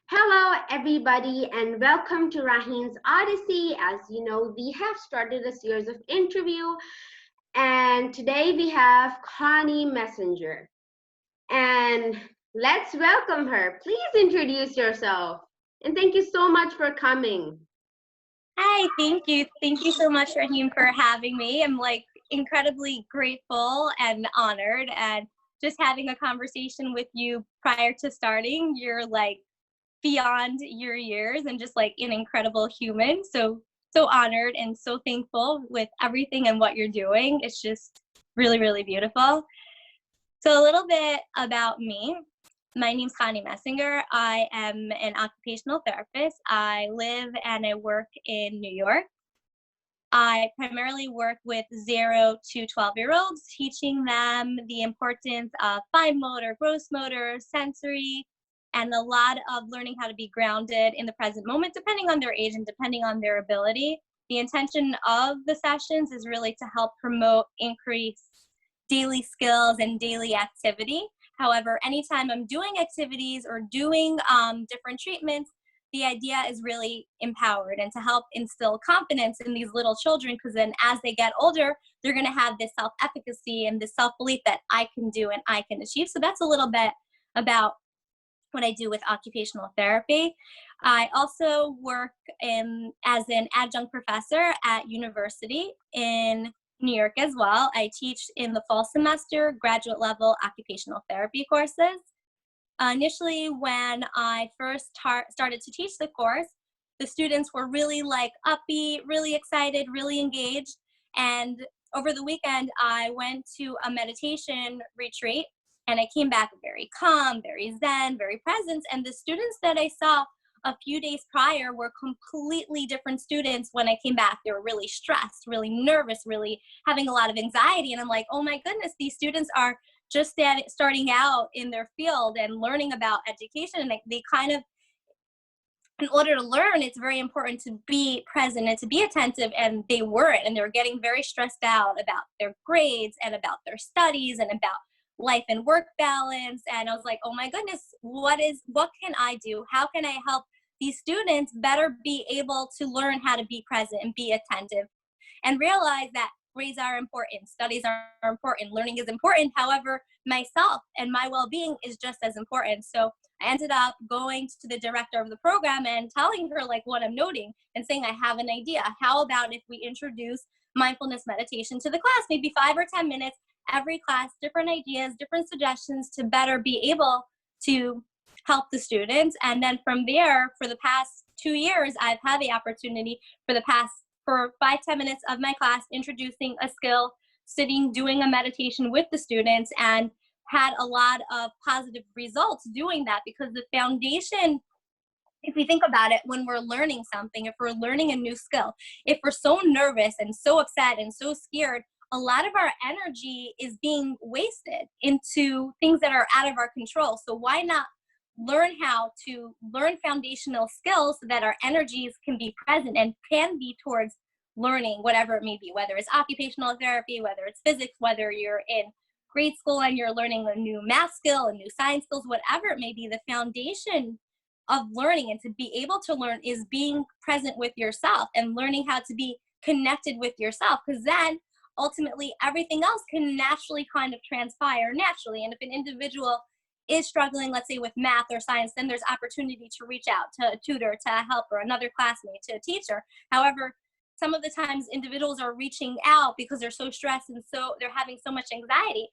Hello, everybody, and welcome to Raheen's Odyssey. As you know, we have started a series of interview, and today we have Chanie Messenger. And let's welcome her. Please introduce yourself. And thank you so much for coming. Hi, thank you. Thank you so much, Raheen, for having me. I'm incredibly grateful and honored, and just having a conversation with you prior to starting. You're beyond your years and just an incredible human. So honored and so thankful with everything and what you're doing. It's just really, really beautiful. So a little bit about me. My name's Chanie Messenger. I am an occupational therapist. I live and I work in New York. I primarily work with 0 to 12-year-olds, teaching them the importance of fine motor, gross motor, sensory, and a lot of learning how to be grounded in the present moment, depending on their age and depending on their ability. The intention of the sessions is really to help promote, increase daily skills and daily activity. However, anytime I'm doing activities or doing different treatments, the idea is really empowered and to help instill confidence in these little children, because then as they get older, they're going to have this self-efficacy and this self-belief that I can do and I can achieve. So that's a little bit about what I do with occupational therapy. I also work as an adjunct professor at university in New York as well. I teach in the fall semester graduate level occupational therapy courses. Initially, when I first started to teach the course, the students were really upbeat, really excited, really engaged. And over the weekend, I went to a meditation retreat and I came back very calm, very zen, very present. And the students that I saw a few days prior were completely different students when I came back. They were really stressed, really nervous, really having a lot of anxiety. And I'm like, oh my goodness, these students are just starting out in their field and learning about education. And they kind of, in order to learn, it's very important to be present and to be attentive. And they weren't, and they were getting very stressed out about their grades and about their studies and about life and work balance. And I was like, oh my goodness, what can I do? How can I help these students better be able to learn how to be present and be attentive and realize that grades are important, studies are important, learning is important. However, myself and my well-being is just as important. So I ended up going to the director of the program and telling her what I'm noting and saying, I have an idea. How about if we introduce mindfulness meditation to the class, maybe 5 or 10 minutes every class, different ideas, different suggestions to better be able to help the students. And then from there, for the past 2 years, I've had the opportunity for 5-10 minutes of my class, introducing a skill, sitting, doing a meditation with the students, and had a lot of positive results doing that. Because the foundation, if we think about it, when we're learning something, if we're learning a new skill, if we're so nervous and so upset and so scared, a lot of our energy is being wasted into things that are out of our control. So why not learn how to learn foundational skills so that our energies can be present and can be towards learning whatever it may be, whether it's occupational therapy, whether it's physics, whether you're in grade school and you're learning a new math skill, a new science skills, whatever it may be. The foundation of learning and to be able to learn is being present with yourself and learning how to be connected with yourself, because then ultimately everything else can naturally kind of transpire naturally. And if an individual is struggling, let's say with math or science, then there's opportunity to reach out to a tutor, to a helper, another classmate, to a teacher. However, some of the times individuals are reaching out because they're so stressed and so they're having so much anxiety.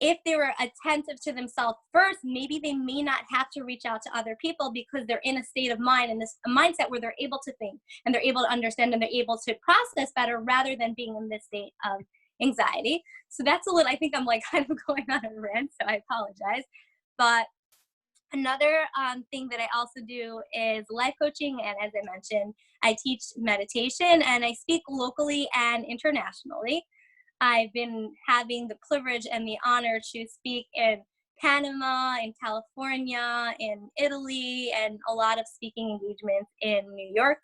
If they were attentive to themselves first, maybe they may not have to reach out to other people because they're in a state of mind and a mindset where they're able to think and they're able to understand and they're able to process better rather than being in this state of anxiety. So that's I think I'm kind of going on a rant, so I apologize. But another thing that I also do is life coaching. And as I mentioned, I teach meditation and I speak locally and internationally. I've been having the privilege and the honor to speak in Panama, in California, in Italy, and a lot of speaking engagements in New York.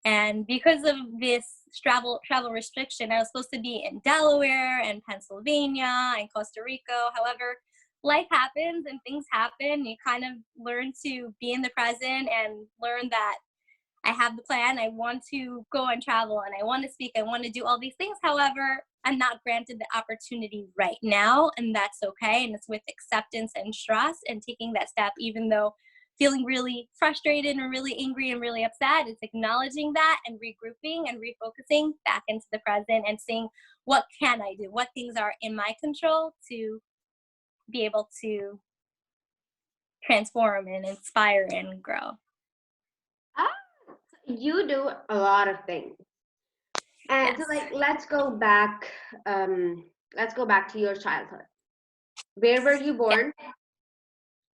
And because of this travel restriction, I was supposed to be in Delaware and Pennsylvania and Costa Rica. However, life happens and things happen. You kind of learn to be in the present and learn that I have the plan. I want to go and travel and I want to speak. I want to do all these things. However, I'm not granted the opportunity right now, and that's okay. And it's with acceptance and trust and taking that step, even though feeling really frustrated and really angry and really upset. It's acknowledging that and regrouping and refocusing back into the present and seeing what can I do? What things are in my control to be able to transform and inspire and grow. Ah, you do a lot of things. And Yes. so like let's go back to your childhood. Where were you Yeah. born?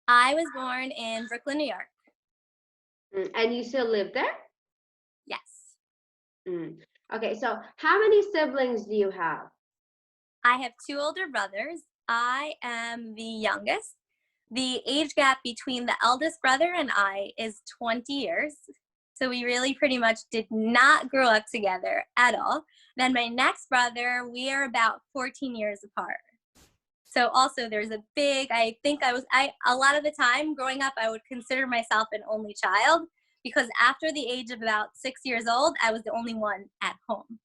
I was born in Brooklyn, New York. And you still live there? Yes. Okay, so how many siblings do you have? I have 2 older brothers. I am the youngest. The age gap between the eldest brother and I is 20 years. So we really pretty much did not grow up together at all. Then my next brother, we are about 14 years apart. So also there's a big, I think a lot of the time growing up, I would consider myself an only child because after the age of about 6 years old, I was the only one at home.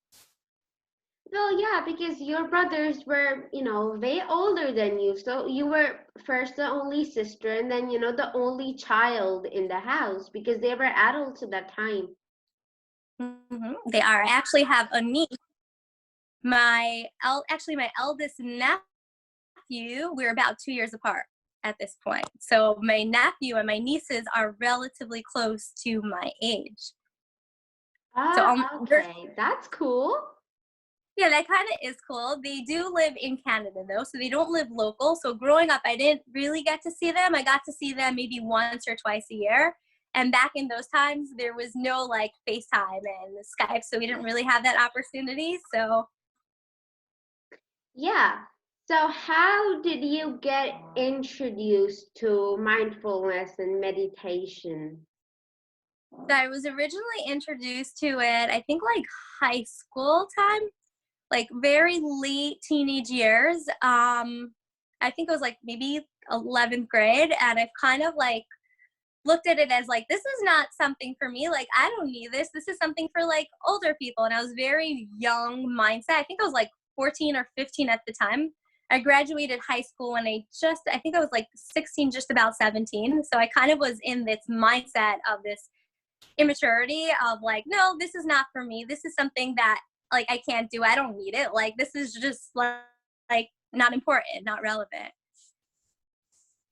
Well, yeah, because your brothers were, way older than you. So you were first the only sister and then, the only child in the house because they were adults at that time. Mm-hmm. They are. I actually have a niece. Actually, my eldest nephew, we're about 2 years apart at this point. So my nephew and my nieces are relatively close to my age. Ah, okay, that's cool. Yeah, that kind of is cool. They do live in Canada though, so they don't live local. So growing up, I didn't really get to see them. I got to see them maybe once or twice a year. And back in those times, there was no like FaceTime and Skype, so we didn't really have that opportunity. So Yeah. So how did you get introduced to mindfulness and meditation? I was originally introduced to it, I think like high school time, like very late teenage years. I think it was like maybe 11th grade, and I've kind of like looked at it as like, this is not something for me. Like, I don't need this. This is something for like older people. And I was very young mindset. I think I was like 14 or 15 at the time. I graduated high school and I think I was like 16, just about 17. So I kind of was in this mindset of this immaturity of like, no, this is not for me. This is something that like I can't do. I don't need it. Like, this is just like not important, not relevant.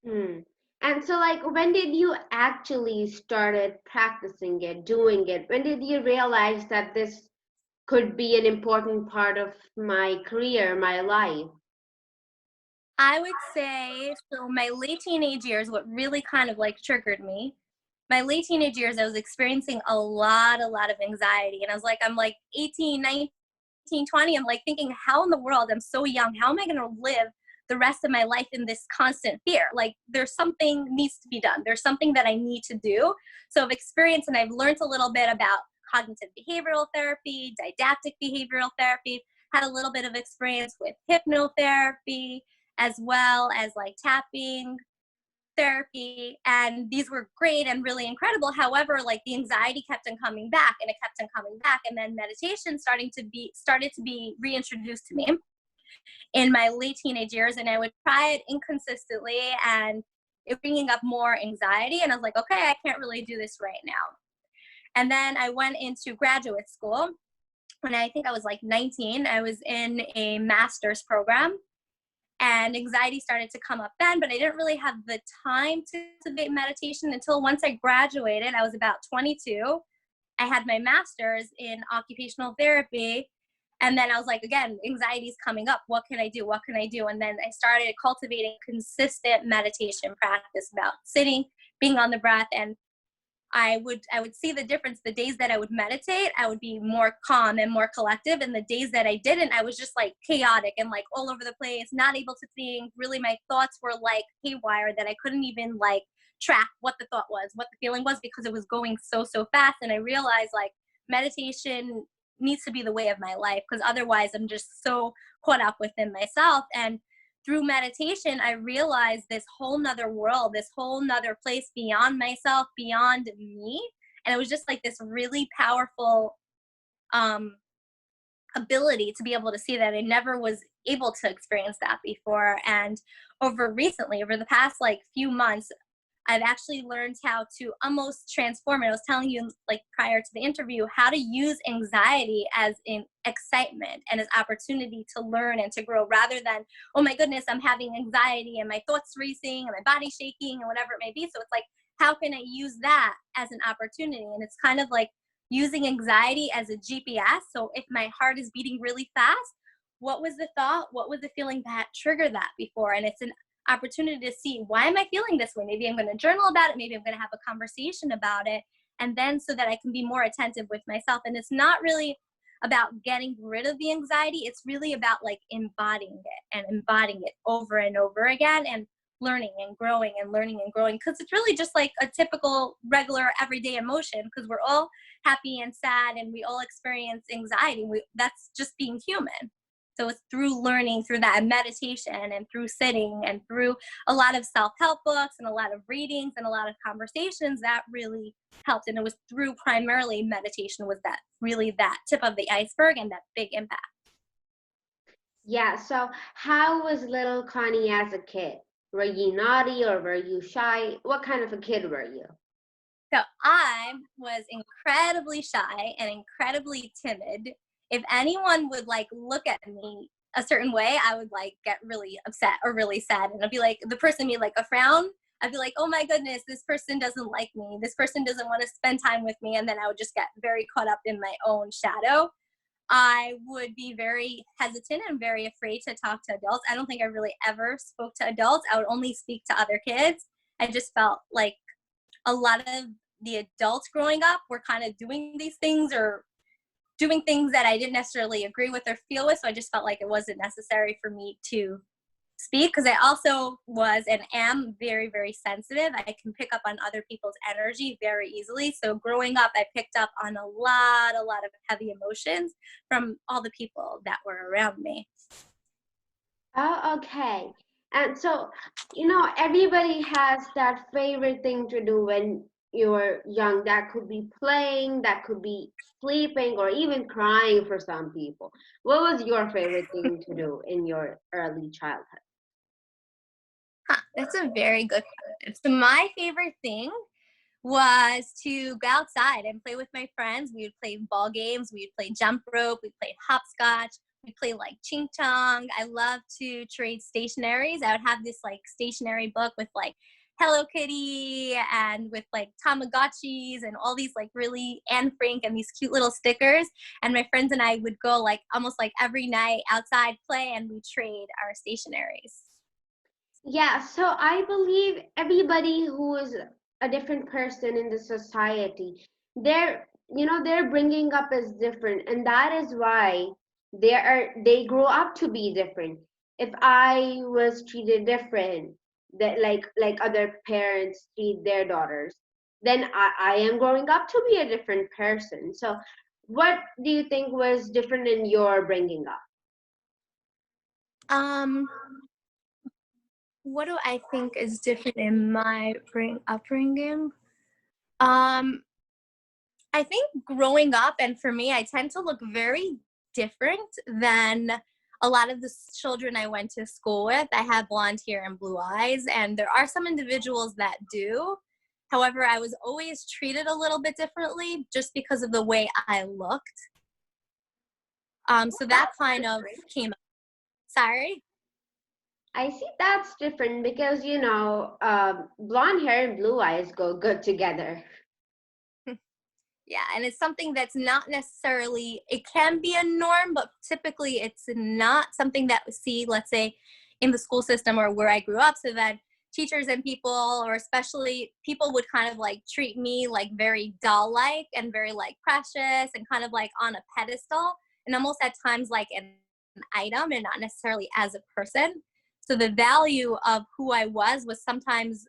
And so like when did you actually started practicing it, doing it? When did you realize that this could be an important part of my career, my life? I would say, so my late teenage years, what really kind of like triggered me, my late teenage years, I was experiencing a lot of anxiety. And I'm like 18, 19, 20. I'm like thinking, how in the world, I'm so young. How am I going to live the rest of my life in this constant fear? Like there's something needs to be done. There's something that I need to do. So I've experienced and I've learned a little bit about cognitive behavioral therapy, didactic behavioral therapy, had a little bit of experience with hypnotherapy, as well as like tapping therapy, and these were great and really incredible. However, like the anxiety kept on coming back and it kept on coming back, and then meditation started to be reintroduced to me in my late teenage years, and I would try it inconsistently and it bringing up more anxiety, and I was like, okay, I can't really do this right now. And then I went into graduate school when I think I was like 19. I was in a master's program and anxiety started to come up then, but I didn't really have the time to cultivate meditation until once I graduated. I was about 22. I had my master's in occupational therapy, and then I was like, again, anxiety is coming up. What can I do? What can I do? And then I started cultivating consistent meditation practice about sitting, being on the breath, and I would see the difference. The days that I would meditate, I would be more calm and more collective. And the days that I didn't, I was just like chaotic and like all over the place, not able to think. Really, my thoughts were like haywire that I couldn't even like track what the thought was, what the feeling was, because it was going so fast. And I realized like meditation needs to be the way of my life, because otherwise I'm just so caught up within myself. And through meditation, I realized this whole nother world, this whole nother place beyond myself, beyond me. And it was just like this really powerful ability to be able to see that. I never was able to experience that before. And over the past like few months, I've actually learned how to almost transform it. I was telling you like prior to the interview, how to use anxiety as in excitement and as opportunity to learn and to grow, rather than, oh my goodness, I'm having anxiety and my thoughts racing and my body shaking and whatever it may be. So it's like, how can I use that as an opportunity? And it's kind of like using anxiety as a GPS. So if my heart is beating really fast, what was the thought? What was the feeling that triggered that before? And it's an opportunity to see, why am I feeling this way? Maybe I'm going to journal about it. Maybe I'm going to have a conversation about it. And then so that I can be more attentive with myself. And it's not really about getting rid of the anxiety. It's really about like embodying it over and over again, and learning and growing and learning and growing. Because it's really just like a typical, regular, everyday emotion, because we're all happy and sad and we all experience anxiety. That's just being human. So it's through learning, through that meditation and through sitting and through a lot of self-help books and a lot of readings and a lot of conversations that really helped. And it was through primarily meditation was that really that tip of the iceberg and that big impact. Yeah, so how was little Connie as a kid? Were you naughty or were you shy? What kind of a kid were you? So I was incredibly shy and incredibly timid. If anyone would like look at me a certain way, I would like get really upset or really sad. And I'd be like, the person made like a frown. I'd be like, oh my goodness, this person doesn't like me. This person doesn't want to spend time with me. And then I would just get very caught up in my own shadow. I would be very hesitant and very afraid to talk to adults. I don't think I really ever spoke to adults. I would only speak to other kids. I just felt like a lot of the adults growing up were kind of doing these things or doing things that I didn't necessarily agree with or feel with. So I just felt like it wasn't necessary for me to speak, because I also was and am very, very sensitive. I can pick up on other people's energy very easily. So growing up, I picked up on a lot of heavy emotions from all the people that were around me. Oh, okay. And so, everybody has that favorite thing to do when you're young. That could be playing, that could be sleeping, or even crying for some people. What was your favorite thing to do in your early childhood? That's a very good question. So my favorite thing was to go outside and play with my friends. We would play ball games, we would play jump rope, we played hopscotch, we played like ching chong. I love to trade stationaries. I would have this like stationery book with like Hello Kitty and with like Tamagotchis and all these like really Anne Frank and these cute little stickers. And my friends and I would go like almost like every night outside, play, and we trade our stationaries. Yeah, so I believe everybody who is a different person in the society, they're bringing up as different, and that is why they grow up to be different. If I was treated different, that like other parents treat their daughters, then I am growing up to be a different person. So, what do you think was different in your bringing up? What do I think is different in my upbringing? I think growing up, and for me, I tend to look very different than a lot of the children I went to school with. I have blonde hair and blue eyes, and there are some individuals that do. However, I was always treated a little bit differently just because of the way I looked. So that kind of came up. Sorry? I see that's different because, blonde hair and blue eyes go good together. Yeah, and it's something that's not necessarily, it can be a norm, but typically it's not something that we see, let's say, in the school system or where I grew up, so that teachers and people, or especially people, would kind of like treat me like very doll-like and very like precious and kind of like on a pedestal, and almost at times like an item and not necessarily as a person. So the value of who I was sometimes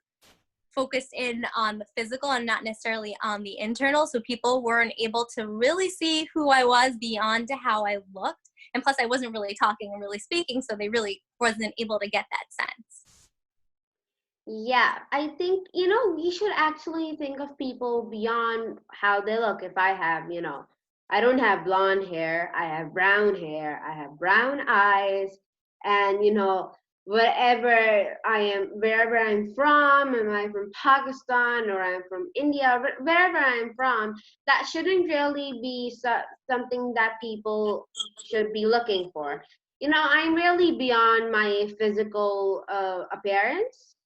focused in on the physical and not necessarily on the internal. So people weren't able to really see who I was beyond to how I looked. And plus I wasn't really talking and really speaking, so they really wasn't able to get that sense. Yeah, I think, we should actually think of people beyond how they look. If I have, I don't have blonde hair, I have brown hair, I have brown eyes, and, wherever I'm from, am I from Pakistan or I'm from India, wherever I'm from, that shouldn't really be something that people should be looking for. I'm really beyond my physical appearance.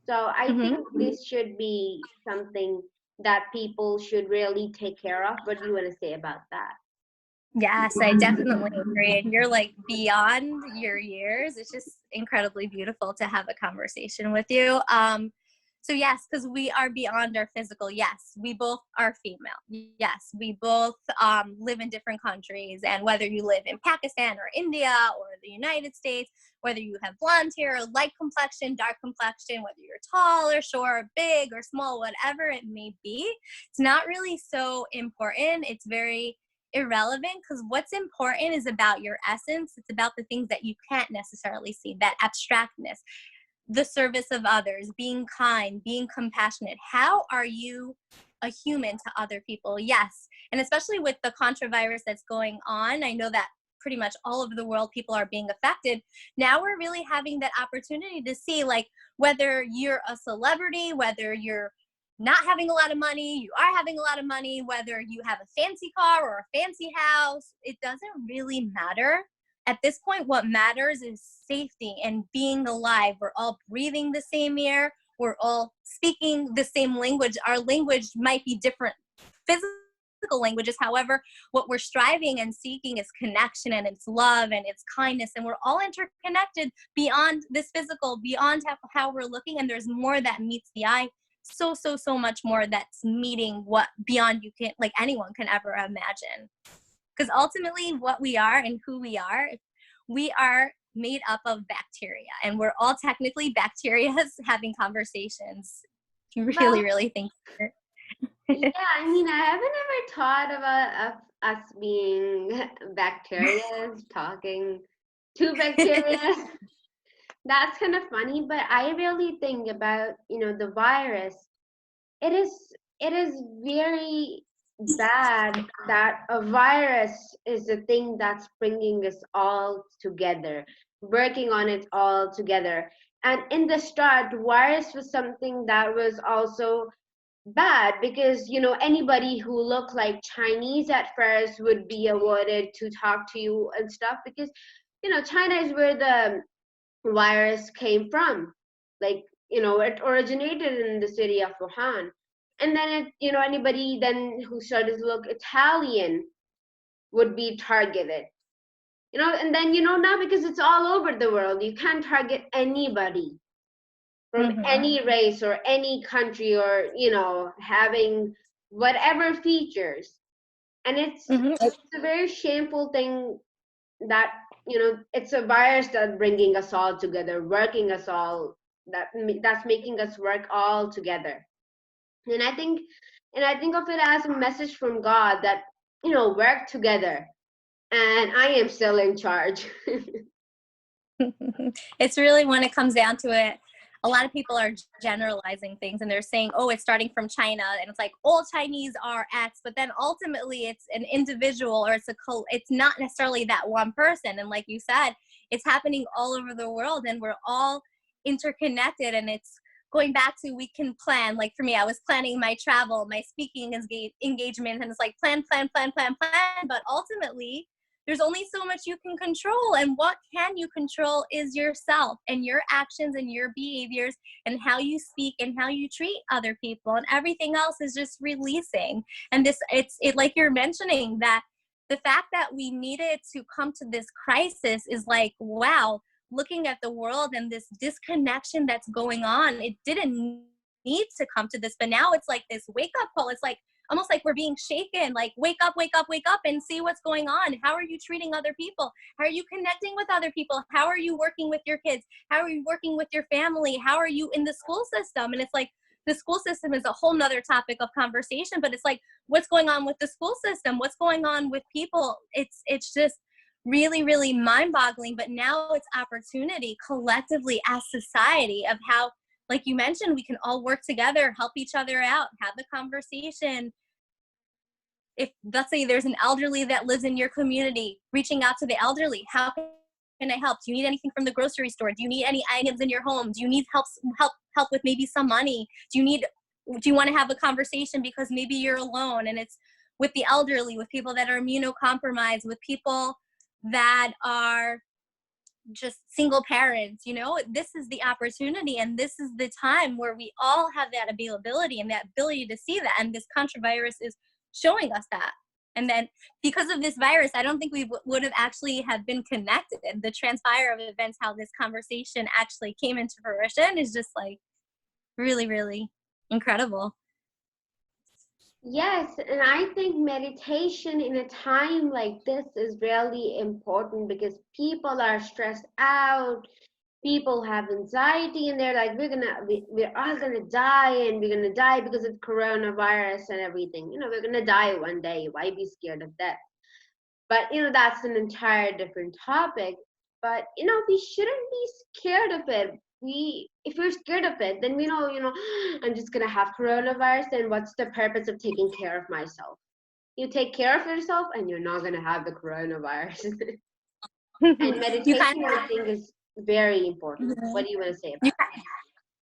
So I Mm-hmm. think this should be something that people should really take care of. What do you want to say about that? Yes, I definitely agree. And you're like beyond your years. It's just incredibly beautiful to have a conversation with you. So yes, because we are beyond our physical. Yes, we both are female. Yes, we both live in different countries. And whether you live in Pakistan or India or the United States, whether you have blonde hair, light complexion, dark complexion, whether you're tall or short, big or small, whatever it may be, it's not really so important. It's very irrelevant, because what's important is about your essence. It's about the things that you can't necessarily see, that abstractness, the service of others, being kind, being compassionate. How are you a human to other people? Yes. And especially with the controvirus that's going on, I know that pretty much all over the world people are being affected. Now we're really having that opportunity to see, like, whether you're a celebrity, whether you're not having a lot of money, you are having a lot of money, whether you have a fancy car or a fancy house, it doesn't really matter. At this point, what matters is safety and being alive. We're all breathing the same air. We're all speaking the same language. Our language might be different physical languages. However, what we're striving and seeking is connection, and it's love, and it's kindness. And we're all interconnected beyond this physical, beyond how we're looking. And there's more that meets the eye. So much more that's meeting what beyond you can, like, anyone can ever imagine. Because ultimately what we are and who we are made up of bacteria, and we're all technically bacteria having conversations. Well, Really think. yeah, I mean, I haven't ever thought about us being bacteria talking to bacteria. That's kind of funny, but I really think about, the virus. It is very bad that a virus is the thing that's bringing us all together, working on it all together. And in the start, virus was something that was also bad because, anybody who looked like Chinese at first would be avoided to talk to you and stuff because, China is where the virus came from. Like, it originated in the city of Wuhan. And then anybody then who started to look Italian would be targeted. And then now because it's all over the world, you can't target anybody from Mm-hmm. any race or any country or having whatever features. And it's Mm-hmm. it's a very shameful thing that it's a virus that's bringing us all together, working us all, that's making us work all together. and i think and I think of it as a message from God that work together, and I am still in charge. It's really, when it comes down to it, a lot of people are generalizing things, and they're saying, oh, it's starting from China, and it's like all Chinese are X, but then ultimately it's an individual, or it's not necessarily that one person. And like you said, it's happening all over the world, and we're all interconnected. And it's going back to, we can plan. Like for me, I was planning my travel, my speaking engagement, and it's like plan, but ultimately there's only so much you can control, and what can you control is yourself and your actions and your behaviors and how you speak and how you treat other people, and everything else is just releasing. And it's like you're mentioning, that the fact that we needed to come to this crisis is like, wow, looking at the world and this disconnection that's going on, it didn't need to come to this, but now it's like this wake up call. It's like, almost like we're being shaken, like wake up, wake up, wake up and see what's going on. How are you treating other people? How are you connecting with other people? How are you working with your kids? How are you working with your family? How are you in the school system? And it's like, the school system is a whole nother topic of conversation, but it's like, what's going on with the school system? What's going on with people? It's just really, really mind-boggling. But now it's opportunity collectively as society of how, like you mentioned, we can all work together, help each other out, have the conversation. If, let's say, there's an elderly that lives in your community, reaching out to the elderly, how can I help? Do you need anything from the grocery store? Do you need any items in your home? Do you need help with maybe some money? Do you want to have a conversation because maybe you're alone, and it's with the elderly, with people that are immunocompromised, with people that are just single parents? This is the opportunity, and this is the time where we all have that availability and that ability to see that, and this virus is showing us that. And then because of this virus, I don't think we would have actually have been connected. The transpire of events, how this conversation actually came into fruition, is just like really, really incredible. Yes, and I think meditation in a time like this is really important because people are stressed out, people have anxiety, and they're like, we're all gonna die, and we're gonna die because of coronavirus and everything. We're gonna die one day. Why be scared of that? But that's an entire different topic. But we shouldn't be scared of it. If we're scared of it, then we know, I'm just gonna have coronavirus, then what's the purpose of taking care of myself? You take care of yourself and you're not gonna have the coronavirus. And you kind meditation, I think, is very important. What do you want to say about that?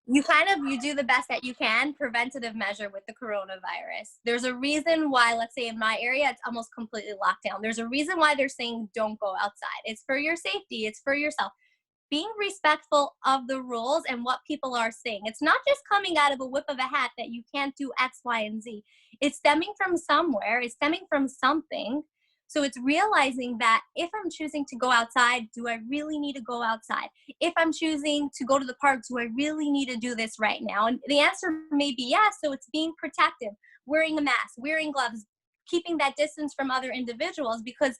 You do the best that you can preventative measure with the coronavirus. There's a reason why, let's say in my area, it's almost completely locked down. There's a reason why they're saying don't go outside. It's for your safety. It's for yourself. Being respectful of the rules and what people are saying. It's not just coming out of a whip of a hat that you can't do X, Y, and Z. It's stemming from somewhere. It's stemming from something. So it's realizing that if I'm choosing to go outside, do I really need to go outside? If I'm choosing to go to the park, do I really need to do this right now? And the answer may be yes. So it's being protective, wearing a mask, wearing gloves, keeping that distance from other individuals, because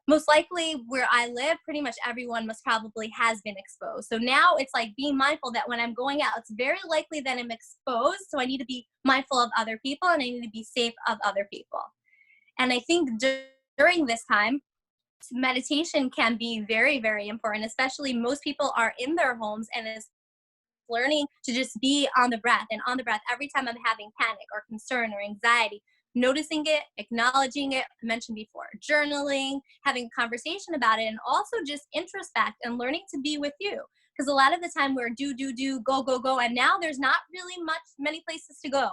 most likely where I live, pretty much everyone most probably has been exposed. So now it's like being mindful that when I'm going out, it's very likely that I'm exposed. So I need to be mindful of other people, and I need to be safe of other people. And I think during this time, meditation can be very, very important, especially most people are in their homes and is learning to just be on the breath and on the breath every time I'm having panic or concern or anxiety, noticing it, acknowledging it. I mentioned before, journaling, having a conversation about it, and also just introspect and learning to be with you. Because a lot of the time we're do, go, go, go, and now there's not really many places to go.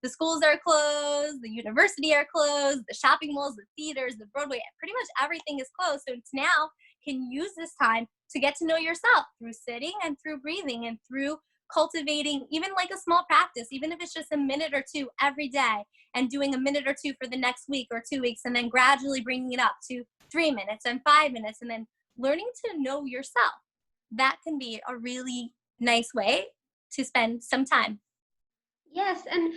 The schools are closed, the university are closed, the shopping malls, the theaters, the Broadway, pretty much everything is closed. So it's now can use this time to get to know yourself through sitting and through breathing and through cultivating even like a small practice, even if it's just a minute or two every day, and doing a minute or two for the next week or 2 weeks, and then gradually bringing it up to 3 minutes and 5 minutes, and then learning to know yourself. That can be a really nice way to spend some time. Yes, and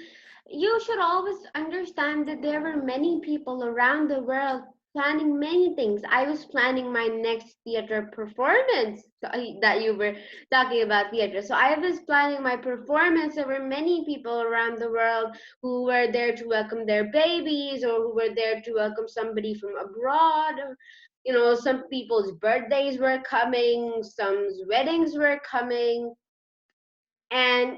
you should always understand that there were many people around the world planning many things. I was planning my next theater performance, that you were talking about theater. So I was planning my performance. There were many people around the world who were there to welcome their babies, or who were there to welcome somebody from abroad. Some people's birthdays were coming, some weddings were coming. And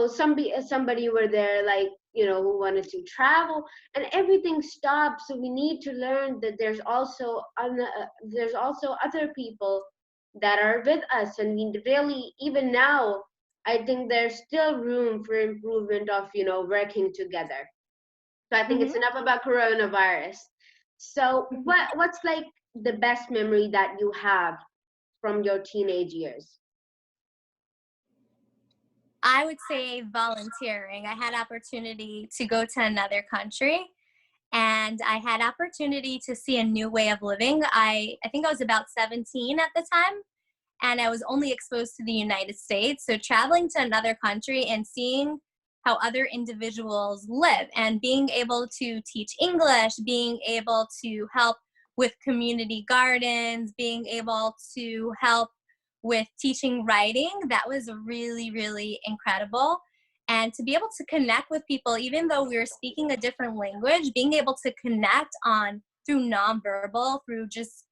somebody were there, like, who wanted to travel, and everything stopped. So we need to learn that there's also other people that are with us, and we really, even now, I think there's still room for improvement of working together. So I think it's enough about coronavirus. So what's like the best memory that you have from your teenage years? I would say volunteering. I had opportunity to go to another country, and I had opportunity to see a new way of living. I think I was about 17 at the time, and I was only exposed to the United States. So traveling to another country and seeing how other individuals live, and being able to teach English, being able to help with community gardens, being able to help with teaching writing. That was really, really incredible. And to be able to connect with people, even though we were speaking a different language, being able to connect on through nonverbal, through just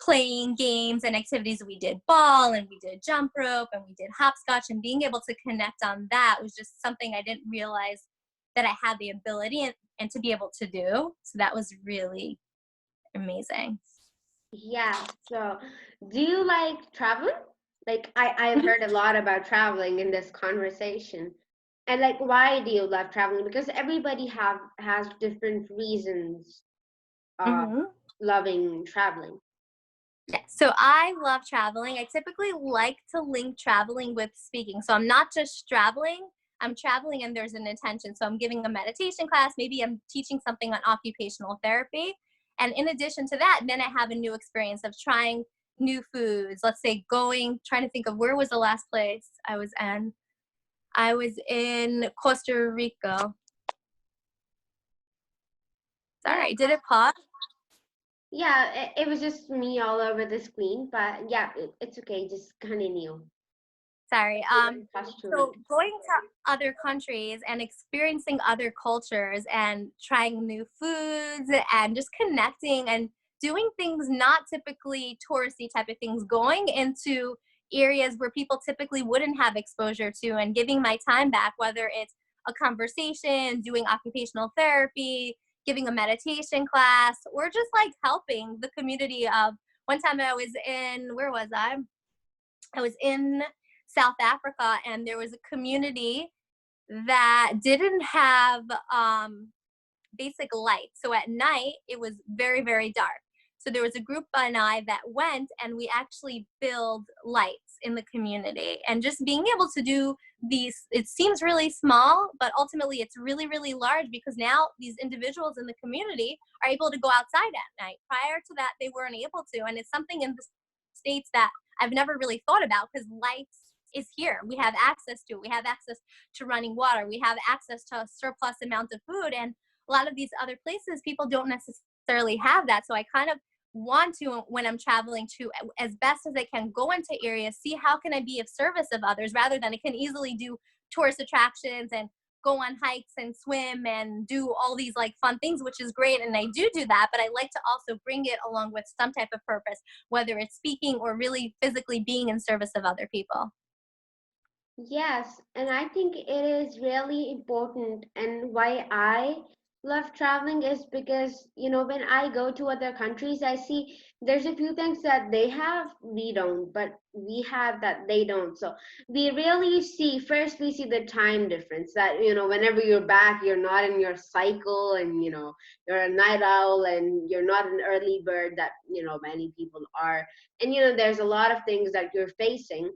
playing games and activities. We did ball and we did jump rope and we did hopscotch, and being able to connect on that was just something I didn't realize that I had the ability and to be able to do. So that was really amazing. Yeah. So, do you like traveling? Like, I've heard a lot about traveling in this conversation. And like, why do you love traveling? Because everybody has different reasons of Mm-hmm. loving traveling. Yeah, so I love traveling. I typically like to link traveling with speaking. So I'm not just traveling, I'm traveling and there's an intention. So I'm giving a meditation class, maybe I'm teaching something on occupational therapy. And in addition to that, then I have a new experience of trying new foods. Let's say trying to think of where was the last place I was in. I was in Costa Rica. Yeah. Sorry, did it pause? Yeah, it was just me all over the screen, but yeah, it's okay. Just continue. Sorry. You were in Costa So Rica. going to other countries and experiencing other cultures and trying new foods and just connecting and doing things not typically touristy type of things, going into areas where people typically wouldn't have exposure to, and giving my time back, whether it's a conversation, doing occupational therapy, giving a meditation class, or just like helping the community of, one time I was in, where was I? I was in South Africa, and there was a community that didn't have basic light. So at night, it was very, very dark. So there was a group and I that went, and we actually build lights in the community. And just being able to do these, it seems really small, but ultimately it's really, really large, because now these individuals in the community are able to go outside at night. Prior to that, they weren't able to. And it's something in the States that I've never really thought about, because lights is here. We have access to it. We have access to running water. We have access to a surplus amount of food. And a lot of these other places, people don't necessarily have that. So I kind of want to, when I'm traveling, to, as best as I can, go into areas, see how can I be of service of others, rather than I can easily do tourist attractions and go on hikes and swim and do all these like fun things, which is great. And I do that, but I like to also bring it along with some type of purpose, whether it's speaking or really physically being in service of other people. Yes, and I think it is really important. And why I love traveling is because, when I go to other countries, I see there's a few things that they have, we don't, but we have that they don't. So we really see, first, we see the time difference that, whenever you're back, you're not in your cycle, and, you're a night owl and you're not an early bird that, many people are. And, there's a lot of things that you're facing,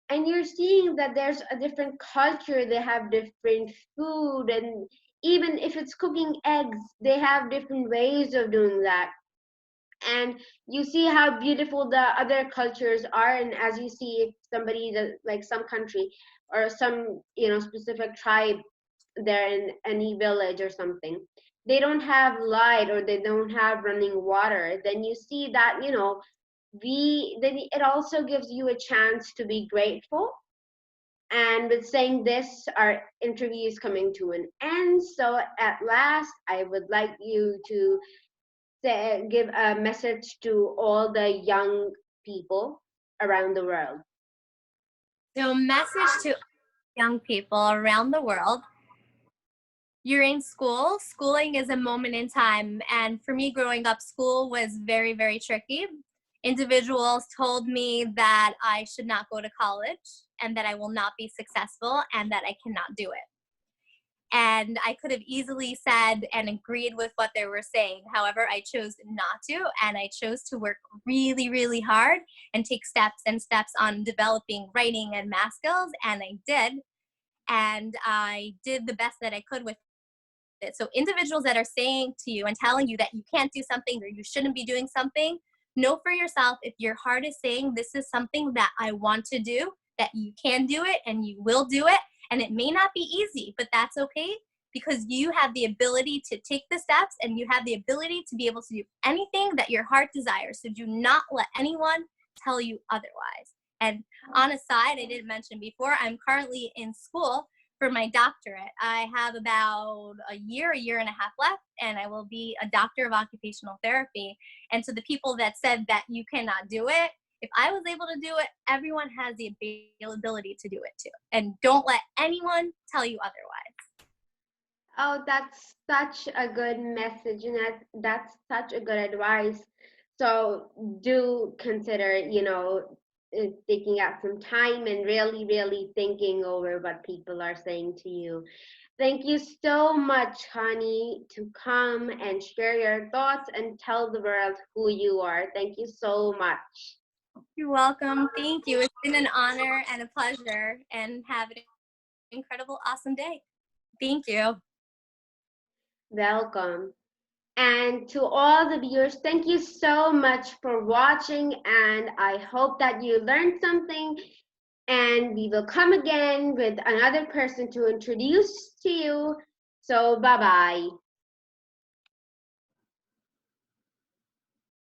and you're seeing that there's a different culture, they have different food, and even if it's cooking eggs, they have different ways of doing that. And you see how beautiful the other cultures are, and as you see, if somebody that, like, some country or some specific tribe, they're in any village or something, they don't have light or they don't have running water, then you see that, then it also gives you a chance to be grateful. And with saying this, our interview is coming to an end. So at last, I would like you to give a message to all the young people around the world. So, message to young people around the world: you're in school. Schooling is a moment in time. And for me, growing up, school was very, very tricky. Individuals told me that I should not go to college and that I will not be successful and that I cannot do it. And I could have easily said and agreed with what they were saying. However, I chose not to, and I chose to work really, really hard and take steps and steps on developing writing and math skills, and I did. And I did the best that I could with it. So individuals that are saying to you and telling you that you can't do something or you shouldn't be doing something, know for yourself, if your heart is saying this is something that I want to do, that you can do it and you will do it, And it may not be easy, but that's okay, because you have the ability to take the steps and you have the ability to be able to do anything that your heart desires. So do not let anyone tell you otherwise. And on a side, I didn't mention before, I'm currently in school for my doctorate. I have about a year and a half left, and I will be a doctor of occupational therapy. And so the people that said that you cannot do it, if I was able to do it, everyone has the ability to do it too. And don't let anyone tell you otherwise. Oh, that's such a good message, and that's such a good advice. So do consider, taking out some time and really, really thinking over what people are saying to you. Thank you so much, Chanie, to come and share your thoughts and tell the world who you are. Thank you so much. You're welcome. Thank you. It's been an honor and a pleasure, and have an incredible, awesome day. Thank you. Welcome. And to all the viewers, thank you so much for watching, and I hope that you learned something. And we will come again with another person to introduce to you. So bye-bye.